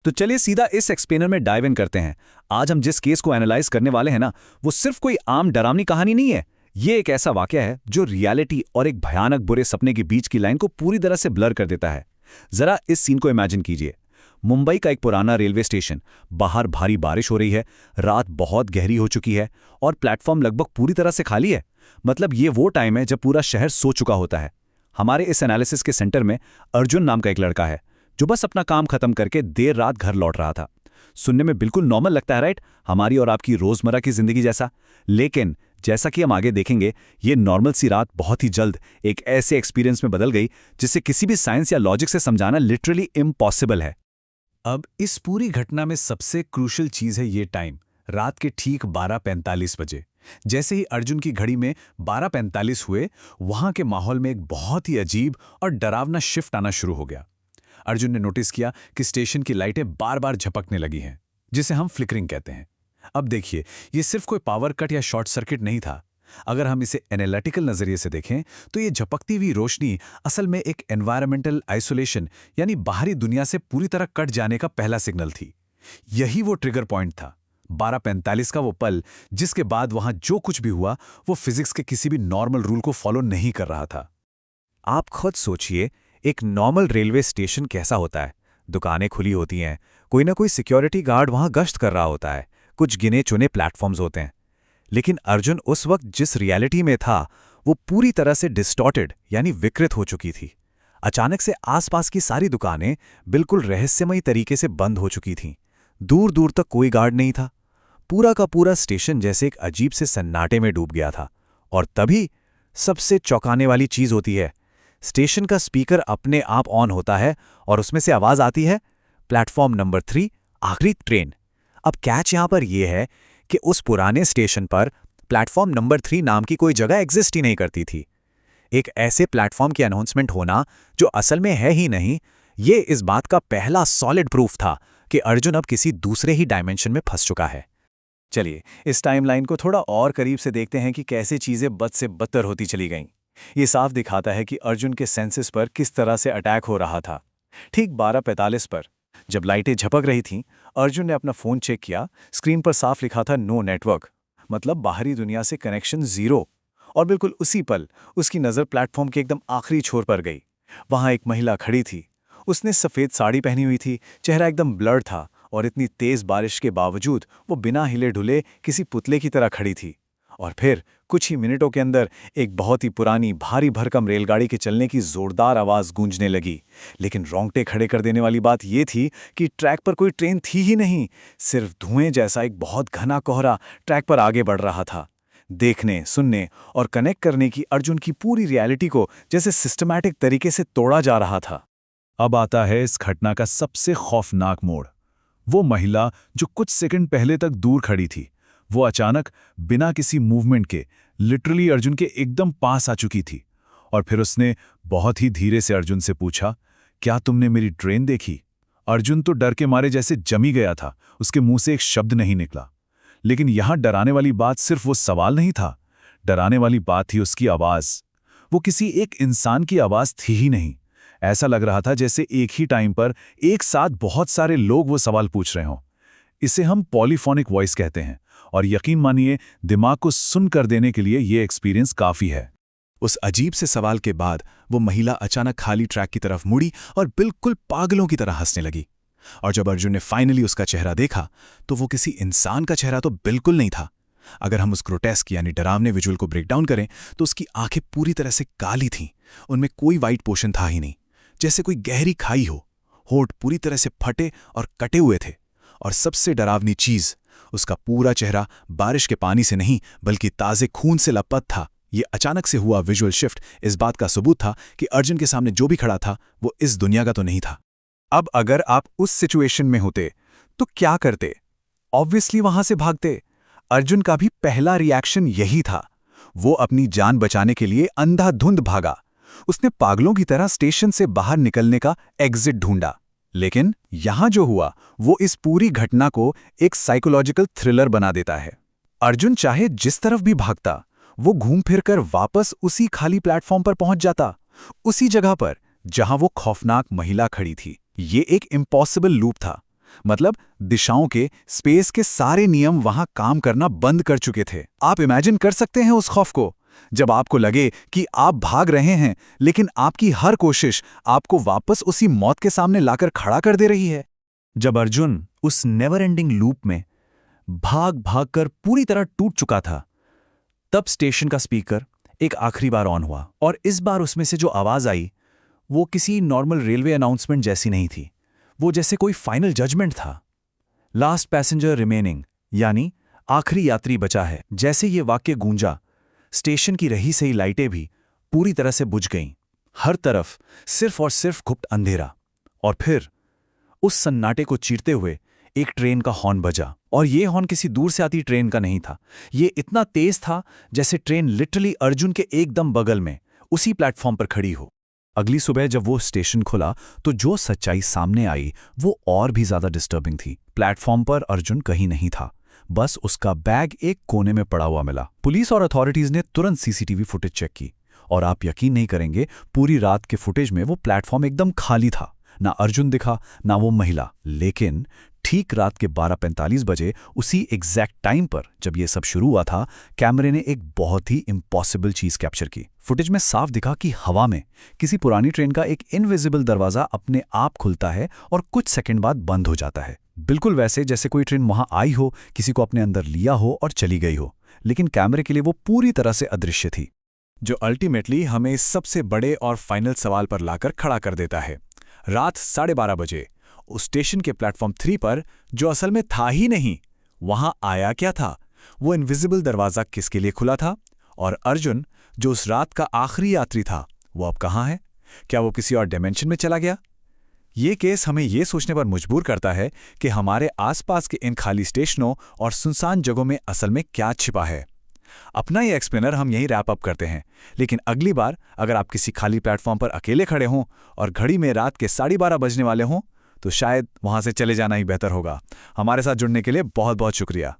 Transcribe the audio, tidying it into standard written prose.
तो चलिए सीधा इस एक्सप्लेनर में डाइव इन करते हैं। आज हम जिस केस को एनालाइज करने वाले हैं ना, वो सिर्फ कोई आम डरावनी कहानी नहीं है। ये एक ऐसा वाकया है जो रियलिटी और एक भयानक बुरे सपने के बीच की लाइन को पूरी तरह से ब्लर कर देता है। जरा इस सीन को इमेजिन कीजिए। मुंबई का एक पुराना रेलवे स्टेशन। बाहर भारी बारिश हो रही है, रात बहुत गहरी हो चुकी है और प्लेटफॉर्म लगभग पूरी तरह से खाली है। मतलब ये वो टाइम है जब पूरा शहर सो चुका होता है। हमारे इस एनालिसिस के सेंटर में अर्जुन नाम का एक लड़का है, जो बस अपना काम खत्म करके देर रात घर लौट रहा था। सुनने में बिल्कुल नॉर्मल लगता है, राइट? हमारी और आपकी रोजमर्रा की जिंदगी जैसा। लेकिन जैसा कि हम आगे देखेंगे, ये नॉर्मल सी रात बहुत ही जल्द एक ऐसे एक्सपीरियंस में बदल गई जिसे किसी भी साइंस या लॉजिक से समझाना लिटरली इम्पॉसिबल है। अब इस पूरी घटना में सबसे क्रूशियल चीज है ये टाइम, रात के ठीक 12:45 बजे। जैसे ही अर्जुन की घड़ी में 12:45 हुए, वहां के माहौल में एक बहुत ही अजीब और डरावना शिफ्ट आना शुरू हो गया। अर्जुन ने नोटिस किया कि स्टेशन की लाइटें बार बार झपकने लगी हैं, जिसे हम फ्लिकरिंग कहते हैं। अब देखिए, ये सिर्फ कोई पावर कट या शॉर्ट सर्किट नहीं था। अगर हम इसे एनालिटिकल नजरिए से देखें तो ये झपकती हुई रोशनी असल में एक एनवायरमेंटल आइसोलेशन यानी बाहरी दुनिया से पूरी तरह कट जाने का पहला सिग्नल थी। यही वो ट्रिगर पॉइंट था, 12:45 का वो पल जिसके बाद वहां जो कुछ भी हुआ वो फिजिक्स के किसी भी नॉर्मल रूल को फॉलो नहीं कर रहा था। आप खुद सोचिए, एक नॉर्मल रेलवे स्टेशन कैसा होता है? दुकानें खुली होती हैं, कोई ना कोई सिक्योरिटी गार्ड वहां गश्त कर रहा होता है, कुछ गिने चुने प्लेटफॉर्म्स होते हैं। लेकिन अर्जुन उस वक्त जिस रियलिटी में था वो पूरी तरह से डिस्टॉर्टेड यानी विकृत हो चुकी थी। अचानक से आसपास की सारी दुकानें बिल्कुल रहस्यमयी तरीके से बंद हो चुकी थीं। दूर दूर तक कोई गार्ड नहीं था। पूरा का पूरा स्टेशन जैसे एक अजीब से सन्नाटे में डूब गया था। और तभी सबसे चौंकाने वाली चीज होती है, स्टेशन का स्पीकर अपने आप ऑन होता है और उसमें से आवाज आती है, प्लेटफॉर्म नंबर 3, आखिरी ट्रेन। अब कैच यहां पर यह है कि उस पुराने स्टेशन पर प्लेटफॉर्म नंबर 3 नाम की कोई जगह एग्जिस्ट ही नहीं करती थी। एक ऐसे प्लेटफॉर्म की अनाउंसमेंट होना जो असल में है ही नहीं, ये इस बात का पहला सॉलिड प्रूफ था कि अर्जुन अब किसी दूसरे ही डायमेंशन में फंस चुका है। चलिए इस टाइमलाइन को थोड़ा और करीब से देखते हैं कि कैसे चीजें बद से बदतर होती चली गईं। ये साफ दिखाता है कि अर्जुन के सेंसेस पर किस तरह से अटैक हो रहा था। ठीक 12:45 पर जब लाइटें झपक रही थीं, अर्जुन ने अपना फोन चेक किया। स्क्रीन पर साफ लिखा था नो नेटवर्क, मतलब बाहरी दुनिया से कनेक्शन जीरो। और बिल्कुल उसी पल उसकी नज़र प्लेटफॉर्म के एकदम आखिरी छोर पर गई। वहां एक महिला खड़ी थी। उसने सफ़ेद साड़ी पहनी हुई थी, चेहरा एकदम ब्लर था और इतनी तेज बारिश के बावजूद वो बिना हिले ढुले किसी पुतले की तरह खड़ी थी। और फिर कुछ ही मिनटों के अंदर एक बहुत ही पुरानी भारी भरकम रेलगाड़ी के चलने की जोरदार आवाज़ गूंजने लगी। लेकिन रोंगटे खड़े कर देने वाली बात यह थी कि ट्रैक पर कोई ट्रेन थी ही नहीं, सिर्फ धुएं जैसा एक बहुत घना कोहरा ट्रैक पर आगे बढ़ रहा था। देखने, सुनने और कनेक्ट करने की अर्जुन की पूरी रियलिटी को जैसे सिस्टमैटिक तरीके से तोड़ा जा रहा था। अब आता है इस घटना का सबसे खौफनाक मोड़। वो महिला जो कुछ सेकंड पहले तक दूर खड़ी थी, वो अचानक बिना किसी मूवमेंट के लिटरली अर्जुन के एकदम पास आ चुकी थी। और फिर उसने बहुत ही धीरे से अर्जुन से पूछा, क्या तुमने मेरी ट्रेन देखी? अर्जुन तो डर के मारे जैसे जमी गया था, उसके मुंह से एक शब्द नहीं निकला। लेकिन यहां डराने वाली बात सिर्फ वो सवाल नहीं था, डराने वाली बात थी उसकी आवाज। वो किसी एक इंसान की आवाज थी ही नहीं। ऐसा लग रहा था जैसे एक ही टाइम पर एक साथ बहुत सारे लोग वो सवाल पूछ रहे हों। इसे हम पॉलीफोनिक वॉइस कहते हैं, और यकीन मानिए दिमाग को सुन कर देने के लिए ये एक्सपीरियंस काफी है। उस अजीब से सवाल के बाद वो महिला अचानक खाली ट्रैक की तरफ मुड़ी और बिल्कुल पागलों की तरह हंसने लगी। और जब अर्जुन ने फाइनली उसका चेहरा देखा तो वो किसी इंसान का चेहरा तो बिल्कुल नहीं था। अगर हम उस ग्रोटेस्क यानी डरावने विजुअल को ब्रेक डाउन करें तो उसकी आंखें पूरी तरह से काली थीं, उनमें कोई वाइट पोर्शन था ही नहीं, जैसे कोई गहरी खाई हो। होठ पूरी तरह से फटे और कटे हुए थे। और सबसे डरावनी चीज, उसका पूरा चेहरा बारिश के पानी से नहीं बल्कि ताजे खून से लपट था। ये अचानक से हुआ विजुअल शिफ्ट इस बात का सबूत था कि अर्जुन के सामने जो भी खड़ा था वो इस दुनिया का तो नहीं था। अब अगर आप उस सिचुएशन में होते तो क्या करते? ऑब्वियसली वहां से भागते। अर्जुन का भी पहला रिएक्शन यही था। वो अपनी जान बचाने के लिए अंधाधुंध भागा। उसने पागलों की तरह स्टेशन से बाहर निकलने का एग्जिट ढूंढा। लेकिन यहां जो हुआ वो इस पूरी घटना को एक साइकोलॉजिकल थ्रिलर बना देता है। अर्जुन चाहे जिस तरफ भी भागता, वो घूम फिरकर वापस उसी खाली प्लेटफॉर्म पर पहुंच जाता, उसी जगह पर जहां वो खौफनाक महिला खड़ी थी। ये एक इम्पॉसिबल लूप था। मतलब दिशाओं के, स्पेस के सारे नियम वहां काम करना बंद कर चुके थे। आप इमेजिन कर सकते हैं उस खौफ को, जब आपको लगे कि आप भाग रहे हैं लेकिन आपकी हर कोशिश आपको वापस उसी मौत के सामने लाकर खड़ा कर दे रही है। जब अर्जुन उस नेवर एंडिंग लूप में भाग भाग कर पूरी तरह टूट चुका था, तब स्टेशन का स्पीकर एक आखिरी बार ऑन हुआ और इस बार उसमें से जो आवाज आई वो किसी नॉर्मल रेलवे अनाउंसमेंट जैसी नहीं थी। वो जैसे कोई फाइनल जजमेंट था। लास्ट पैसेंजर रिमेनिंग, यानी आखिरी यात्री बचा है। जैसे ये वाक्य गूंजा, स्टेशन की रही सही लाइटें भी पूरी तरह से बुझ गईं। हर तरफ सिर्फ और सिर्फ गुप्त अंधेरा। और फिर उस सन्नाटे को चीरते हुए एक ट्रेन का हॉर्न बजा। और ये हॉर्न किसी दूर से आती ट्रेन का नहीं था। ये इतना तेज था जैसे ट्रेन लिटरली अर्जुन के एकदम बगल में उसी प्लेटफॉर्म पर खड़ी हो। अगली सुबह जब वो स्टेशन खुला तो जो सच्चाई सामने आई वो और भी ज्यादा डिस्टर्बिंग थी। प्लेटफॉर्म पर अर्जुन कहीं नहीं था, बस उसका बैग एक कोने में पड़ा हुआ मिला। पुलिस और अथॉरिटीज ने तुरंत सीसीटीवी फुटेज चेक की और आप यकीन नहीं करेंगे, पूरी रात के फुटेज में वो प्लेटफॉर्म एकदम खाली था। ना अर्जुन दिखा, ना वो महिला। लेकिन ठीक रात के 12:45 बजे उसी एग्जैक्ट टाइम पर जब ये सब शुरू हुआ था, कैमरे ने एक बहुत ही इम्पॉसिबल चीज कैप्चर की। फुटेज में साफ दिखा कि हवा में किसी पुरानी ट्रेन का एक इनविजिबल दरवाजा अपने आप खुलता है और कुछ सेकंड बाद बंद हो जाता है। बिल्कुल वैसे जैसे कोई ट्रेन वहां आई हो, किसी को अपने अंदर लिया हो और चली गई हो। लेकिन कैमरे के लिए वो पूरी तरह से अदृश्य थी, जो अल्टीमेटली हमें इस सबसे बड़े और फाइनल सवाल पर लाकर खड़ा कर देता है। रात 12:30 बजे उस स्टेशन के प्लेटफॉर्म 3 पर, जो असल में था ही नहीं, वहां आया क्या था? वो इनविजिबल दरवाजा किसके लिए खुला था? और अर्जुन, जो उस रात का आखिरी यात्री था, वो अब कहाँ है? क्या वो किसी और डायमेंशन में चला गया? ये केस हमें ये सोचने पर मजबूर करता है कि हमारे आसपास के इन खाली स्टेशनों और सुनसान जगहों में असल में क्या छिपा है। अपना ये एक्सप्लेनर हम यहीं रैप अप करते हैं, लेकिन अगली बार अगर आप किसी खाली प्लेटफॉर्म पर अकेले खड़े हों और घड़ी में रात के 12:30 बजने वाले हों, तो शायद वहां से चले जाना ही बेहतर होगा। हमारे साथ जुड़ने के लिए बहुत बहुत शुक्रिया।